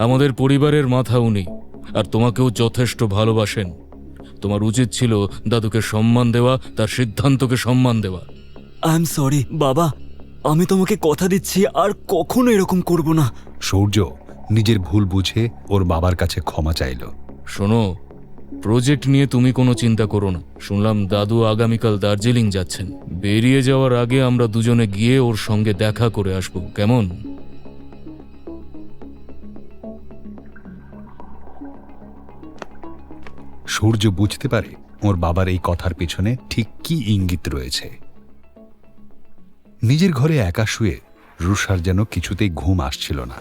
আমাদের পরিবারের মাথা উনি, আর তোমাকেও যথেষ্ট ভালোবাসেন। তোমার উচিত ছিল দাদুকে সম্মান দেওয়া, তার সিদ্ধান্তকে সম্মান দেওয়া। আই এম সরি বাবা, আমি তোমাকে কথা দিচ্ছি আর কখনো এরকম করব না। সূর্য নিজের ভুল বুঝে ওর বাবার কাছে ক্ষমা চাইল। শোনো, প্রজেক্ট নিয়ে তুমি কোনো চিন্তা করো না। শুনলাম দাদু আগামীকাল দার্জিলিং যাচ্ছেন। বেরিয়ে যাওয়ার আগে আমরা দুজনে গিয়ে ওর সঙ্গে দেখা করে আসবো, কেমন? সূর্য বুঝতে পারে ওর বাবার এই কথার পিছনে ঠিক কি ইঙ্গিত রয়েছে। নিজের ঘরে একা শুয়ে রুষার যেন কিছুতেই ঘুম আসছিল না।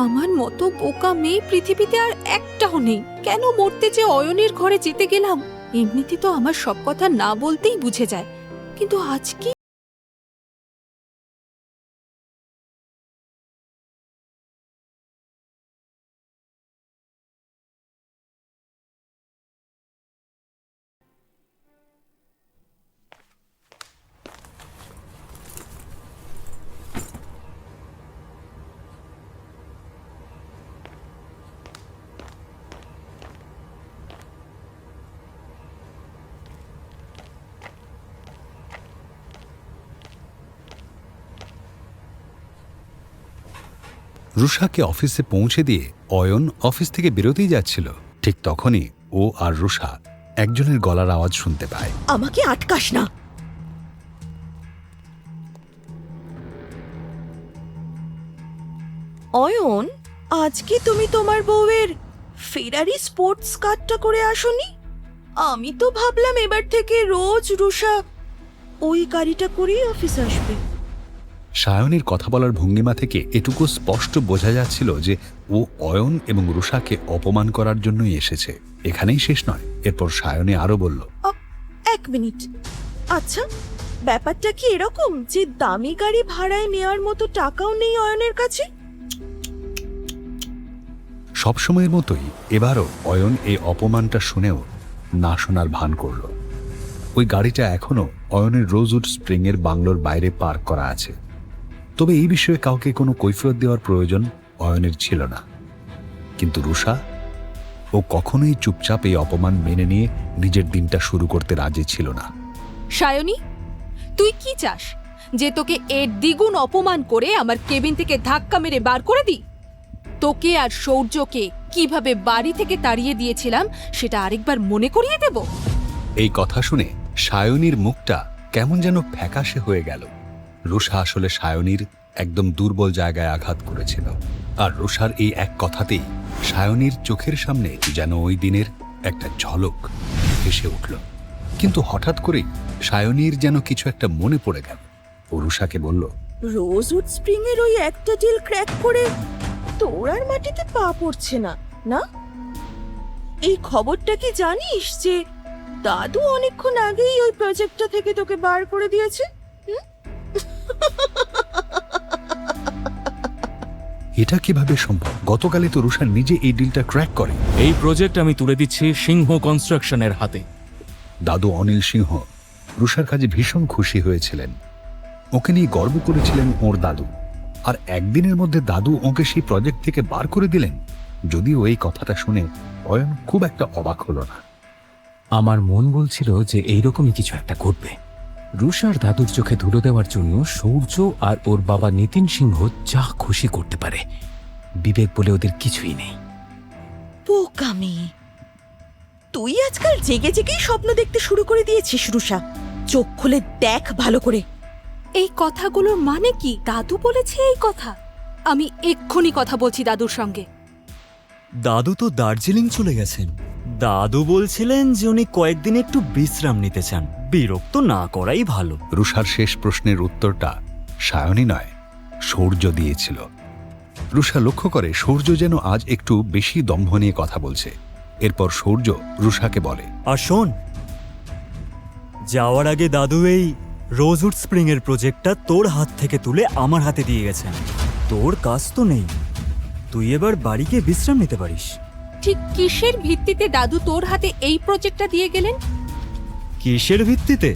আমার মতো বোকা মেয়ে পৃথিবীতে আর একটাও নেই। কেন মরতে যে অয়নের ঘরে যেতে গেলাম? এমনিতে তো আমার সব কথা না বলতেই বুঝে যায়, কিন্তু আজকে রুষাকে অফিসে পৌঁছে দিয়ে অয়ন অফিস থেকে বেরোতেই যাচ্ছিল। ঠিক তখনই ও আর রুষা একজনের গলার আওয়াজ শুনতে পায়। আমাকে আটকাস না। অয়ন, আজকে তুমি তোমার বউয়ের ফেরারি স্পোর্টস কারটা করে আসোনি? আমি তো ভাবলাম এবার থেকে রোজ রুষা ওই গাড়িটা করেই অফিস আসবে। সায়নের কথা বলার ভঙ্গিমা থেকে এটুকু স্পষ্ট বোঝা যাচ্ছিল যে ও অয়ন এবং রুষাকে অপমান করার জন্যই এসেছে। এখানেই শেষ নয়। এরপর সায়নী আরো বলল, এক মিনিট, আচ্ছা ব্যাপারটা কি এরকম যে দামি গাড়ি ভাড়ায় নেওয়ার মতো টাকাও নেই অয়নের কাছে? সবসময়ের মতোই এবারও অয়ন এই অপমানটা শুনেও না শোনার ভান করল। ওই গাড়িটা এখনো অয়নের রোজউড স্প্রিং এর বাংলোর বাইরে পার্ক করা আছে। তবে এই বিষয়ে কাউকে কোনো কৈফিয়ত দেওয়ার প্রয়োজন অয়নের ছিল না। কিন্তু রুষা, ও কখনোই চুপচাপ এই অপমান মেনে নিয়ে নিজের দিনটা শুরু করতে রাজি ছিল না। সায়নী, তুই কি চাস? যে তোকে এর দ্বিগুণ অপমান করে আমার কেবিন থেকে ধাক্কা মেরে বার করে দিই? তোকে আর সৌর্যকে কিভাবে বাড়ি থেকে তাড়িয়ে দিয়েছিলাম সেটা আরেকবার মনে করিয়ে দেব? এই কথা শুনে সায়নীর মুখটা কেমন যেন ফ্যাকাশে হয়ে গেল। রুষা আসলে সায়নীর একদম দুর্বল জায়গায় আঘাত করেছিল, আর রুষার এই এক কথাতেই সায়নীর চোখের সামনে যেন ওই দিনের একটা ঝলক ভেসে উঠল। কিন্তু হঠাৎ করেই সায়নীর যেন কিছু একটা মনে পড়ে গেল। ও রুষাকে বলল, রোজউড স্প্রিং এর ওই একটা ডিল ক্র্যাক করে তোর আর মাটিতে পা পড়ছে না, না? এই খবরটা কি জানিস যে দাদু অনেকক্ষণ আগেই ওই প্রজেক্টটা থেকে তোকে বার করে দিয়েছে? এটা কিভাবে সম্ভব? গতকালই তো রুষা নিজে এই ডিলটা ক্র্যাক করে। এই প্রজেক্ট আমি তুলে দিচ্ছি সিংহ কনস্ট্রাকশনের হাতে। দাদু অনিল সিংহ রুষার কাজে ভীষণ খুশি হয়েছিলেন। ওকে নিয়ে গর্ব করেছিলেন ওর দাদু। আর একদিনের মধ্যে দাদু ওকে সেই প্রজেক্ট থেকে বার করে দিলেন। যদিও এই কথাটা শুনে অয়ন খুব একটা অবাক হলো না। আমার মন বলছিল যে এইরকমই কিছু একটা ঘটবে। রুষার দাদুর চোখে ধুলো দেওয়ার জন্য সূর্য আর ওর বাবা নিতিন সিংহ যা খুশি করতে পারে। বিবেক বলে ওদের কিছুই নেই। বোকামি, তুই আজকাল জেগে জেগেই স্বপ্ন দেখতে শুরু করে দিয়েছিস রুষা। চোখ খুলে দেখ ভালো করে। এই কথাগুলোর মানে কি? দাদু বলেছে এই কথা? আমি এক্ষুনি কথা বলছি দাদুর সঙ্গে। দাদু তো দার্জিলিং চলে গেছেন। দাদু বলছিলেন যে উনি কয়েকদিন একটু বিশ্রাম নিতে চান। বিরক্ত না করাই ভালো। রুষার শেষ প্রশ্নের উত্তরটা সায়নী নয়, সূর্য দিয়েছিল। রুষা লক্ষ্য করে সূর্য যেন আজ একটু বেশি দম্ভ নিয়ে কথা বলছে। এরপর সূর্য রুষাকে বলে, আর শোন, যাওয়ার আগে দাদু এই রোজউড স্প্রিং এর প্রজেক্টটা তোর হাত থেকে তুলে আমার হাতে দিয়ে গেছেন। তোর কাজ তো নেই, তুই এবার বাড়িকে বিশ্রাম নিতে পারিস। ঠিক কিসের ভিত্তিতে দাদু তোর হাতে এই প্রজেক্টটা দিয়ে গেলেন? কিসের ভিত্তিতে?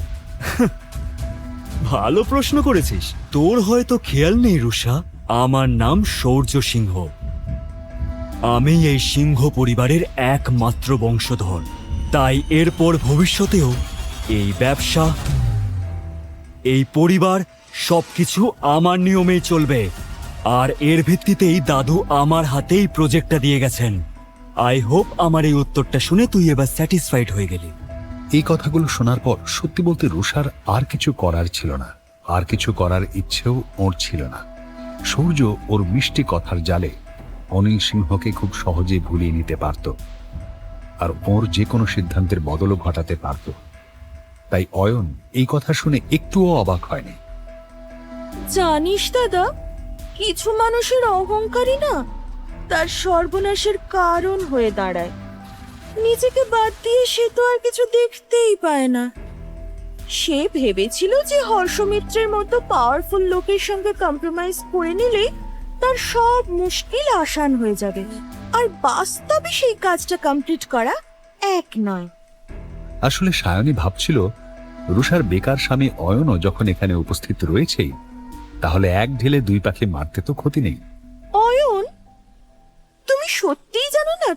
ভালো প্রশ্ন করেছিস। তোর হয়তো খেয়াল নেই রুষা, আমার নাম সূর্য সিংহ। আমি এই সিংহ পরিবারের একমাত্র বংশধর। তাই এরপর ভবিষ্যতেও এই ব্যবসা, এই পরিবার সবকিছু আমার নিয়মেই চলবে। আর এর ভিত্তিতেই দাদু আমার হাতেই প্রজেক্টটা দিয়ে গেছেন। আই হোপ আমার এই উত্তরটা শুনে তুই এবার স্যাটিসফাইড হয়ে গেলি। এই কথাগুলো শোনার পর সত্যি বলতে রুষার আর কিছু করার ছিল না। আর কিছু করার ইচ্ছেও ওর ছিল না। সূর্য ওর মিষ্টি কথার জালে অনিল সিংহকে খুব সহজেই ভুলিয়ে নিতে পারত, আর ওর যে কোনো সিদ্ধান্তের বদলও ঘটাতে পারত। তাই অয়ন এই কথা শুনে একটুও অবাক হয়নি। জানিস দাদা, কিছু মানুষের অহংকারই না তার সর্বনাশের কারণ হয়ে দাঁড়ায়। নিজেকে বাদ দিয়ে সে তো আর কিছু দেখতেই পায় না। সে ভেবেছিল যে হর্ষমিত্রের মতো পাওয়ারফুল লোকের সঙ্গে কম্প্রোমাইজ করে নিলে তার সব মুশকিল আসান হয়ে যাবে, আর বাস্তবে সেই কাজটা কমপ্লিট করা এক নয়। আসলে সায়নী ভাবছিল রুষার বেকার স্বামী অয়নও যখন এখানে উপস্থিত রয়েছেই, তাহলে এক ঢিলে দুই পাখি মারতে তো ক্ষতি নেই। অয়ন, তুমি সত্যিই জানো না?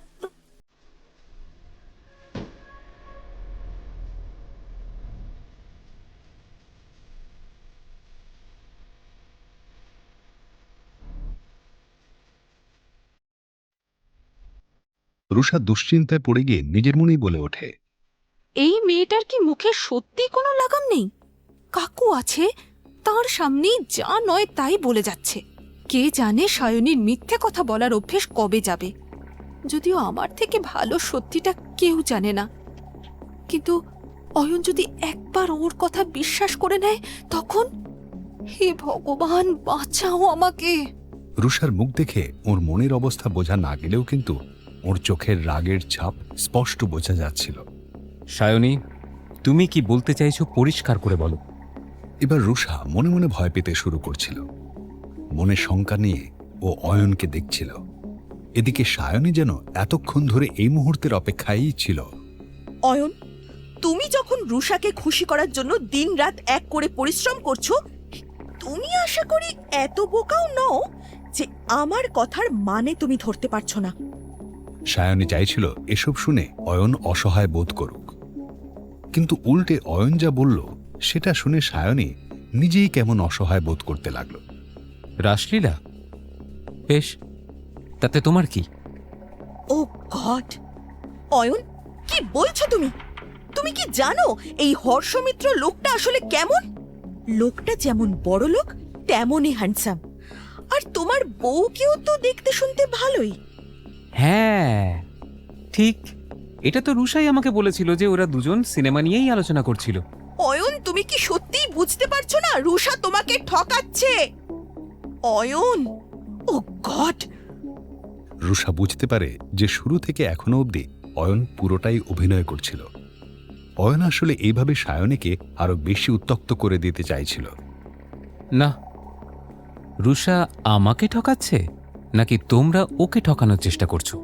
রুষা দুশ্চিন্তায় পড়ে গিয়ে নিজের মনেই বলে ওঠে, এই মেয়েটার কি মুখে সত্যি কোনো লাগাম নেই? কাকু আছে, তার সামনেই যা নয় তাই বলে যাচ্ছে। কে জানে সায়নীর মিথ্যে কথা বলার অভ্যেস কবে যাবে। যদিও আমার থেকে ভালো সত্যিটা কেউ জানে না, কিন্তু অয়ন যদি একবার ওর কথা বিশ্বাস করে নেয় তখন, হে ভগবান বাঁচাও আমাকে। রুষার মুখ দেখে ওর মনের অবস্থা বোঝা না গেলেও কিন্তু ওর চোখের রাগের ছাপ স্পষ্ট বোঝা যাচ্ছিল। সায়নী, তুমি কি বলতে চাইছো পরিষ্কার করে বলো। এবার রুষা মনে মনে ভয় পেতে শুরু করছিল। মনে শঙ্কা নিয়ে ও অয়নকে দেখছিল। এদিকে সায়নী যেন এতক্ষণ ধরে এই মুহূর্তের অপেক্ষায়ই ছিল। অয়ন, তুমি যখন রুষাকে খুশি করার জন্য দিনরাত এক করে পরিশ্রম করছো, তুমি আশা করি এত বোকাও নও যে আমার কথার মানে তুমি ধরতে পারছো না। সায়নী চাইছিল এসব শুনে অয়ন অসহায় বোধ করুক, কিন্তু উল্টে অয়ন যা বলল সেটা শুনে সায়নী নিজেই কেমন অসহায় বোধ করতে লাগলো। রাসলীলা? বেশ, তাতে তোমার কি? ও গড! অয়ন, কি বলছো তুমি? তুমি কি জানো এই হর্ষমিত্র লোকটা আসলে কেমন? লোকটা যেমন বড় লোক তেমনই হ্যান্ডসাম, আর তোমার বউকেও তো দেখতে শুনতে ভালোই। হ্যাঁ ঠিক, এটা তো রুষাই আমাকে বলেছিল যে ওরা দুজন সিনেমা নিয়েই আলোচনা করছিল। অয়ন, তুমি কি সত্যিই বুঝতে পারছো না রুষা তোমাকে ঠকাচ্ছে? অয়ন, ও গড! রুষা বুঝতে পারে যে শুরু থেকে এখনো অবধি অয়ন পুরোটাই অভিনয় করছিল। অয়ন আসলে এইভাবে সায়নীকে আরো বেশি উত্তক্ত করে দিতে চাইছিল। না, রুষা আমাকে ঠকাচ্ছে নাকি তোমরা ওকে ঠকানোর চেষ্টা করছো?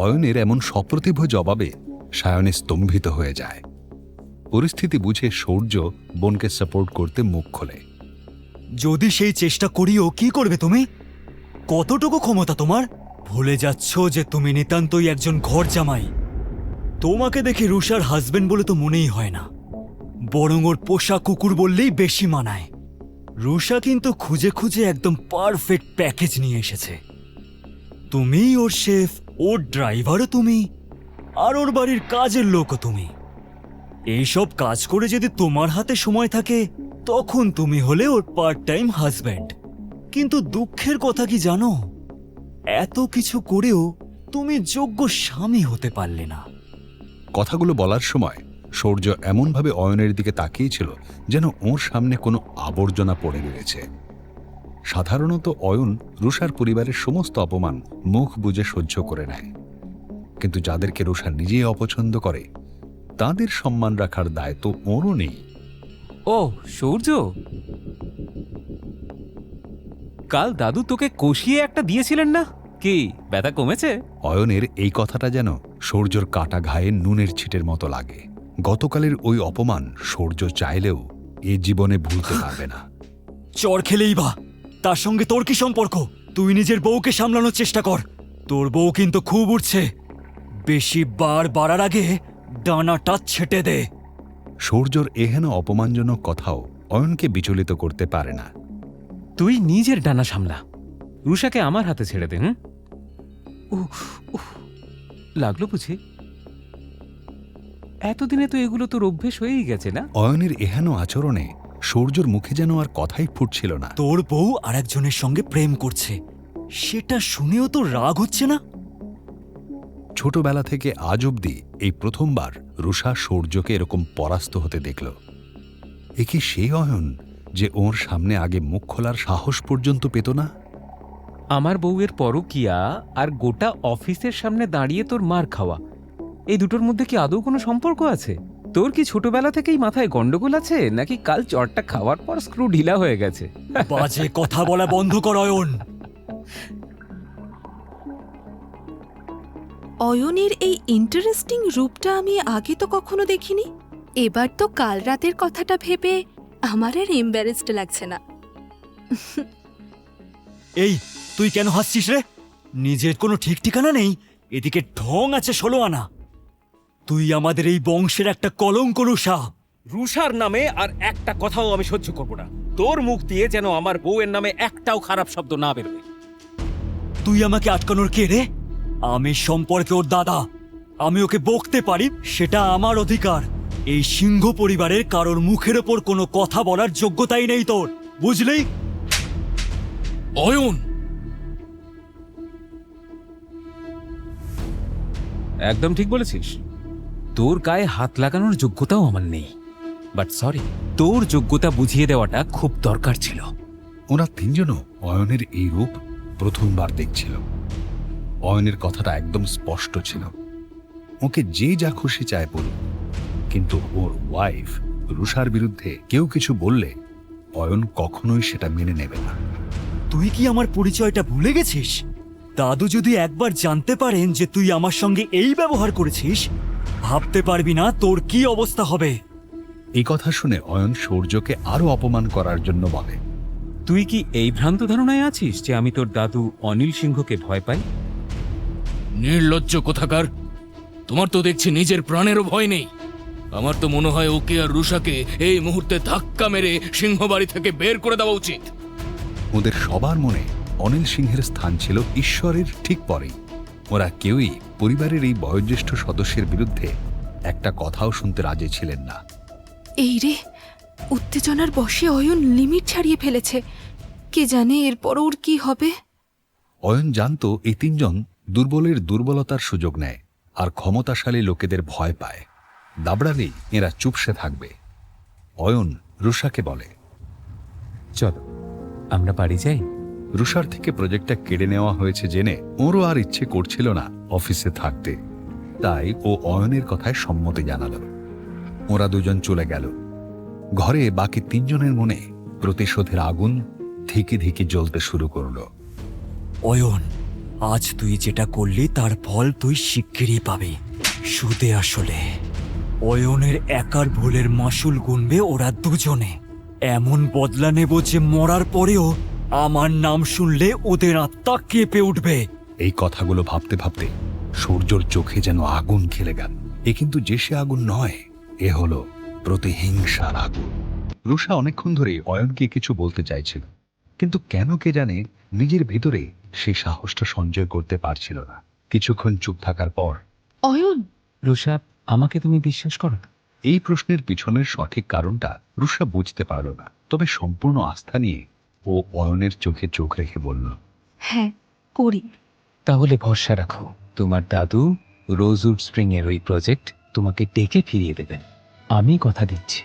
অয়নের এমন সপ্রতিভ জবাবে সায়নী স্তম্ভিত হয়ে যায়। পরিস্থিতি বুঝে সূর্য বোনকে সাপোর্ট করতে মুখ খোলে। যদি সেই চেষ্টা করিও কি করবে তুমি? কতটুকু ক্ষমতা তোমার? ভুলে যাচ্ছ যে তুমি নিতান্তই একজন ঘর জামাই। তোমাকে দেখে রুষার হাজবেন্ড বলে তো মনেই হয় না, বরং ওর পোষা কুকুর বললেই বেশি মানায়। রুষা কিন্তু খুঁজে খুঁজে একদম পারফেক্ট প্যাকেজ নিয়ে এসেছে। তুমি ওর শেফ, ওর ড্রাইভারও তুমি, আর ওর বাড়ির কাজের লোকও তুমি। এইসব কাজ করে যদি তোমার হাতে সময় থাকে তখন তুমি হলে ওর পার্ট টাইম হাজব্যান্ড। কিন্তু দুঃখের কথা কি জানো, এত কিছু করেও তুমি যোগ্য স্বামী হতে পারলে না। কথাগুলো বলার সময় সূর্য এমনভাবে অয়নের দিকে তাকিয়েছিল যেন ওর সামনে কোনো আবর্জনা পড়ে রয়েছে। সাধারণত অয়ন রুষার পরিবারের সমস্ত অপমান মুখ বুজে সহ্য করে নেয়, কিন্তু যাদেরকে রুষা নিজেই অপছন্দ করে তাদের সম্মান রাখার দায় তো ওরও নেই। ও সূর্য, কাল দাদু তোকে কষিয়ে একটা দিয়েছিলেন না, কি ব্যথা কমেছে? অয়নের এই কথাটা যেন সূর্যর কাটা ঘায়ে নুনের ছিটের মতো লাগে। গতকালের ওই অপমান সূর্য চাইলেও এ জীবনে ভুলতে পারবে না। চর খেলেই বা তার সঙ্গে তোর কি সম্পর্ক? তুই নিজের বউকে সামলানোর চেষ্টা কর। তোর বউ কিন্তু খুব উঠছে, বেশি বার বাড়ার আগে ডানাটা ছেটে দে। সূর্যর এহেন অপমানজনক কথাও অয়নকে বিচলিত করতে পারে না। তুই নিজের ডানা সামলা, রুষাকে আমার হাতে ছেড়ে দে। লাগলো বুঝি? এতদিনে তো এগুলো তোর অভ্যেস হয়েই গেছে না? অয়নের এহেন আচরণে সূর্যর মুখে যেন আর কথাই ফুটছিল না। তোর বউ আরেকজনের সঙ্গে প্রেম করছে, সেটা শুনেও তো রাগ হচ্ছে না? ছোটবেলা থেকে আজ অবধি এই প্রথমবার রুষা সূর্যকে এরকম পরাস্ত হতে দেখল। এ কি সেই অয়ন যে ওর সামনে আগে মুখ খোলার সাহস পর্যন্ত পেত না? আমার বউয়ের পরকিয়া আর গোটা অফিসের সামনে দাঁড়িয়ে তোর মার খাওয়া, এই দুটোর মধ্যে কি আদৌ কোনো সম্পর্ক আছে? তোর কি ছোটবেলা থেকেই মাথায় গন্ডগোল আছে, নাকি কাল চটটা খাওয়ার পর স্ক্রু ঢিলা হয়ে গেছে? বাজে কথা বলা বন্ধ কর অয়ন। অয়নের এই ইন্টারেস্টিং রূপটা আমি আগে তো কখনো দেখিনি। এবার তো কাল রাতের কথাটা ভেবে আমার আর এম্বারেসড লাগছে না। এই তুই কেন হাসছিস রে? নিজের কোনো ঠিক ঠিকানা নেই, এদিকে ঢং আছে 16 আনা। তুই আমাদের এই বংশের একটা কলঙ্ক রুষা। রুষার নামে আর একটা কথাও আমি সহ্য করব না। তোর মুখ দিয়ে যেন আমার বউয়ের নামে একটাও খারাপ শব্দ না বেরোবে। তুই আমাকে আটকানোর কে রে? আমি সম্পর্কে ওর দাদা, আমি ওকে বকতে পারি, সেটা আমার অধিকার। এই সিংহ পরিবারের কারোর মুখের ওপর কোনো কথা বলার যোগ্যতাই নেই তোর, বুঝলি? অয়ন, একদম ঠিক বলেছিস। তোর গায়ে হাত লাগানোর যোগ্যতাও আমার নেই, বাট সরি, তোর যোগ্যতা বুঝিয়ে দেওয়াটা খুব দরকার ছিল। ওরা তিনজনও অয়নের এই রূপ প্রথমবার দেখছিল। অয়নের কথাটা একদম স্পষ্ট ছিল, ওকে যে যা খুশি চায় বলুক, কিন্তু ওর ওয়াইফ রুষার বিরুদ্ধে কেউ কিছু বললে অয়ন কখনোই সেটা মেনে নেবে না। তুই কি আমার পরিচয়টা ভুলে গেছিস? দাদু যদি একবার জানতে পারেন যে তুই আমার সঙ্গে এই ব্যবহার করেছিস, ভাবতে পারবি না তোর কি অবস্থা হবে। এই কথা শুনে অয়ন সূর্যকে আরো অপমান করার জন্য বলে, তুই কি এই ভ্রান্ত ধারণায় আছিস যে আমি তোর দাদু অনিল সিংহকে ভয় পাই? নির্লজ্জ কোথাকার! তোমার তো দেখছি নিজের প্রাণেরও ভয় নেই। আমার তো মনে হয় ওকে আর রুষাকে এই মুহূর্তে ধাক্কা মেরে সিংহবাড়ি থেকে বের করে দেওয়া উচিত। ওদের সবার মনে অনিল সিংহের স্থান ছিল ঈশ্বরের ঠিক পরেই। ওরা কেউই পরিবারের এই বয়োজ্যেষ্ঠ সদস্যের বিরুদ্ধে একটা কথাও শুনতে রাজি ছিলেন না। এই রে, উত্তেজনার বশে অয়ন লিমিট ছাড়িয়ে ফেলেছে। কে জানে এরপর ওর কি হবে। অয়ন জানত এই তিনজন দুর্বলের দুর্বলতার সুযোগ নেয় আর ক্ষমতাশালী লোকেদের ভয় পায়। দাবড়ালেই এরা চুপসে থাকবে। অয়ন রুষাকে বলে, চলো আমরা বাড়ি যাই। রুষার থেকে প্রজেক্টটা কেড়ে নেওয়া হয়েছে জেনে ওরও আর ইচ্ছে করছিল না অফিসে থাকতে, তাই ও অয়নের কথায় সম্মতি জানাল। ওরা দুজন চলে গেল। ঘরে বাকি তিনজনের মনে প্রতিশোধের আগুন ধিকে ধিকে জ্বলতে শুরু করলো। অয়ন, আজ তুই যেটা করলি তার ফল তুই শিগগিরই পাবি। সুদে আসলে অয়নের একার ভুলের মাসুল গুনবে ওরা দুজনে। এমন বদলা নেব যে মরার পরেও আমার নাম শুনলে ওদের আত্মা কেঁপে উঠবে। এই কথাগুলো ভাবতে ভাবতে সূর্যর চোখে যেন আগুন খেলে গেল। এ কিন্তু যে সে আগুন নয়, এ হলো প্রতিহিংসার আগুন। রুষা অনেকক্ষণ ধরে অয়নকে কিছু বলতে চাইছিল, কিন্তু কেন কে জানে নিজের ভিতরে সেই সাহসটা সঞ্চয় করতে পারছিল না। কিছুক্ষণ চুপ থাকার পর, অয়ন, রুষা, আমাকে তুমি বিশ্বাস করো? এই প্রশ্নের পিছনের সঠিক কারণটা রুষা বুঝতে পারল না, তবে সম্পূর্ণ আস্থা নিয়ে ও অয়নের চোখে চোখ রেখে বলল, হ্যাঁ করি। তাহলে ভরসা রাখো, তোমার দাদু রোজউড স্প্রিং এর ওই প্রজেক্ট তোমাকে ডেকে ফিরিয়ে দেবেন, আমি কথা দিচ্ছি।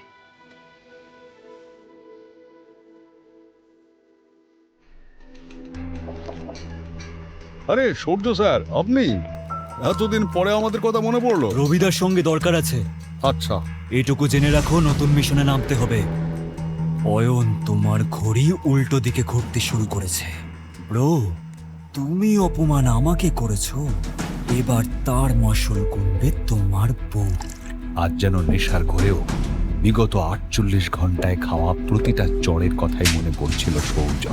আরে সূর্য স্যার, আপনি? এতদিন পরে আমাদের কথা মনে পড়লো। রবিদার সঙ্গে দরকার আছে। আচ্ছা, এটুকু জেনে রাখো, নতুন মিশনে নামতে হবে। অয়ন, তোমার ঘড়ি উল্টো দিকে ঘুরতে শুরু করেছে। ব্রো, তুমি অপমান আমাকে করেছো, এবার তার মাসুল গুনবে তোমার বউ। আজ যেন নেশার ঘরেও বিগত 48 ঘন্টায় খাওয়া প্রতিটা চড়ের কথাই মনে পড়ছিল সূর্য।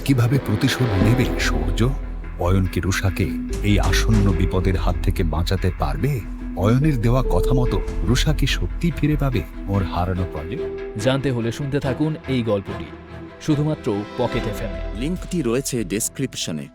কিভাবে প্রতিশোধ নেবে সূর্য? অয়ন কি রুষাকে এই আসন্ন বিপদের হাত থেকে বাঁচাতে পারবে? অয়নের দেওয়া কথা মতো রুষা কি সত্যি ফিরে পাবে ওর হারানো প্রজেক্ট? জানতে হলে শুনতে থাকুন এই গল্পটি শুধুমাত্র পকেট এফএম। লিঙ্কটি রয়েছে ডেসক্রিপশনে।